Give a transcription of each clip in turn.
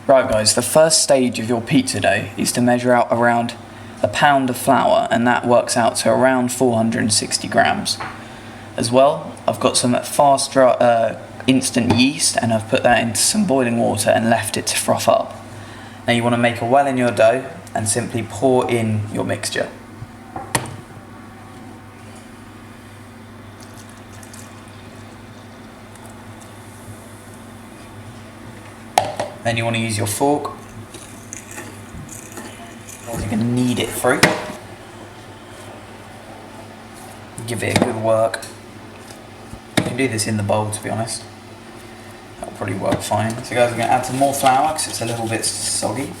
Right guys, the first stage of your pizza dough is to measure out around a pound of flour, and that works out to around 460 grams. As well, I've got some fast dry, instant yeast, and I've put that into some boiling water and left it to froth up. Now you want to make a well in your dough and simply pour in your mixture. Then you want to use your fork, or you're going to knead it through. Give it a good work. You can do this in the bowl, to be honest. That'll probably work fine. So guys, we're going to add some more flour because it's a little bit soggy.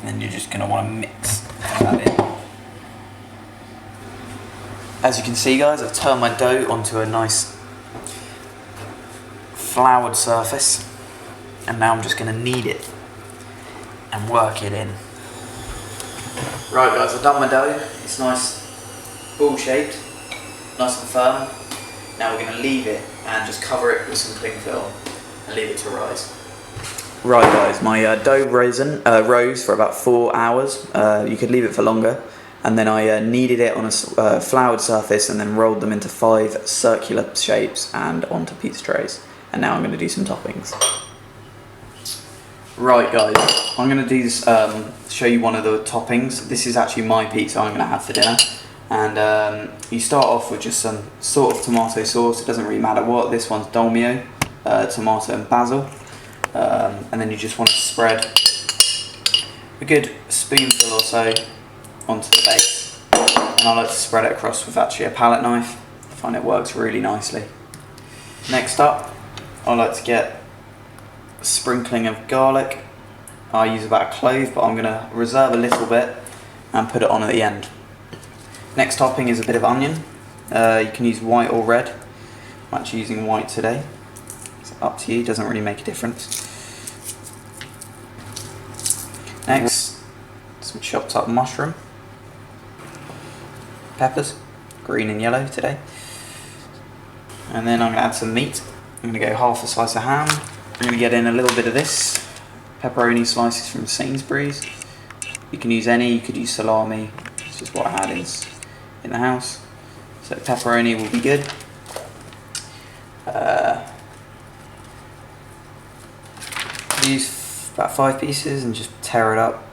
And then you're just going to want to mix that in. As you can see guys, I've turned my dough onto a nice floured surface, and now I'm just going to knead it and work it in. Right guys, I've done my dough. It's nice ball shaped, nice and firm. Now we're going to leave it and just cover it with some cling film and leave it to rise. Right guys, my dough rose for about 4 hours. You could leave it for longer. And then I kneaded it on a floured surface and then rolled them into 5 circular shapes and onto pizza trays. And now I'm going to do some toppings. Right guys, I'm going to do this, show you one of the toppings. This is actually my pizza I'm going to have for dinner. And you start off with just some sort of tomato sauce. It doesn't really matter what. This one's dolmio, tomato and basil. And then you just want to spread a good spoonful or so onto the base, and I like to spread it across with actually a palette knife. I find it works really nicely. Next up, I like to get a sprinkling of garlic. I use about a clove, but I'm going to reserve a little bit and put it on at the end. Next topping is a bit of onion. You can use white or red. I'm actually using white today. It's up to you, it doesn't really make a difference. Next, some chopped up mushroom. Peppers, green and yellow today. And then I'm going to add some meat. I'm going to go half a slice of ham. I'm going to get in a little bit of this, pepperoni slices from Sainsbury's. You can use any, you could use salami. This is what I had in the house. So pepperoni will be good. Use about 5 pieces and just tear it up.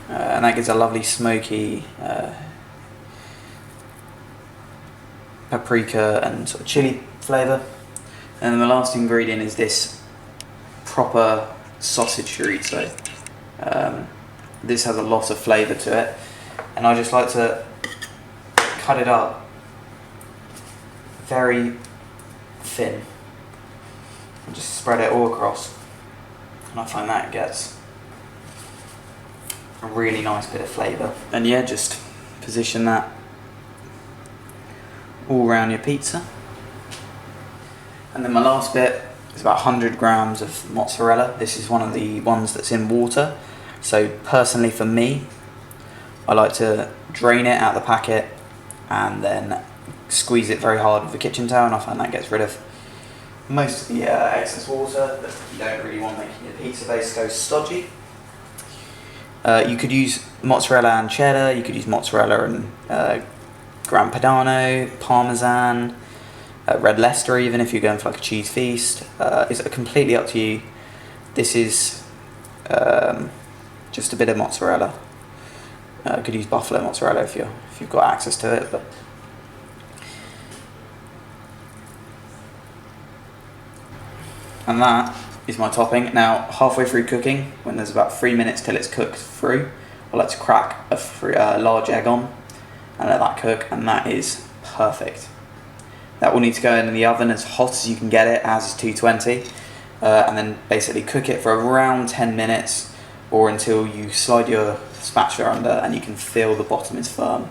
And that gives a lovely smoky paprika and sort of chili flavour. And then the last ingredient is this proper sausage chorizo. This has a lot of flavour to it, and I just like to cut it up very thin and just spread it all across, and I find that gets a really nice bit of flavour. And yeah, just position that all around your pizza. And then my last bit is about 100 grams of mozzarella. This is one of the ones that's in water. So personally for me, I like to drain it out of the packet and then squeeze it very hard with a kitchen towel, and I find that gets rid of most of the excess water that you don't really want making your pizza base go stodgy. You could use mozzarella and cheddar, you could use mozzarella and Gran Padano, Parmesan, Red Leicester even if you're going for like a cheese feast. It's completely up to you. This is just a bit of mozzarella. You could use buffalo mozzarella if you've got access to it, but and that is my topping. Now halfway through cooking, when there's about 3 minutes till it's cooked through, I like to crack a large egg on and let that cook, and that is perfect. That will need to go in the oven as hot as you can get it, as is 220, and then basically cook it for around 10 minutes or until you slide your spatula under and you can feel the bottom is firm.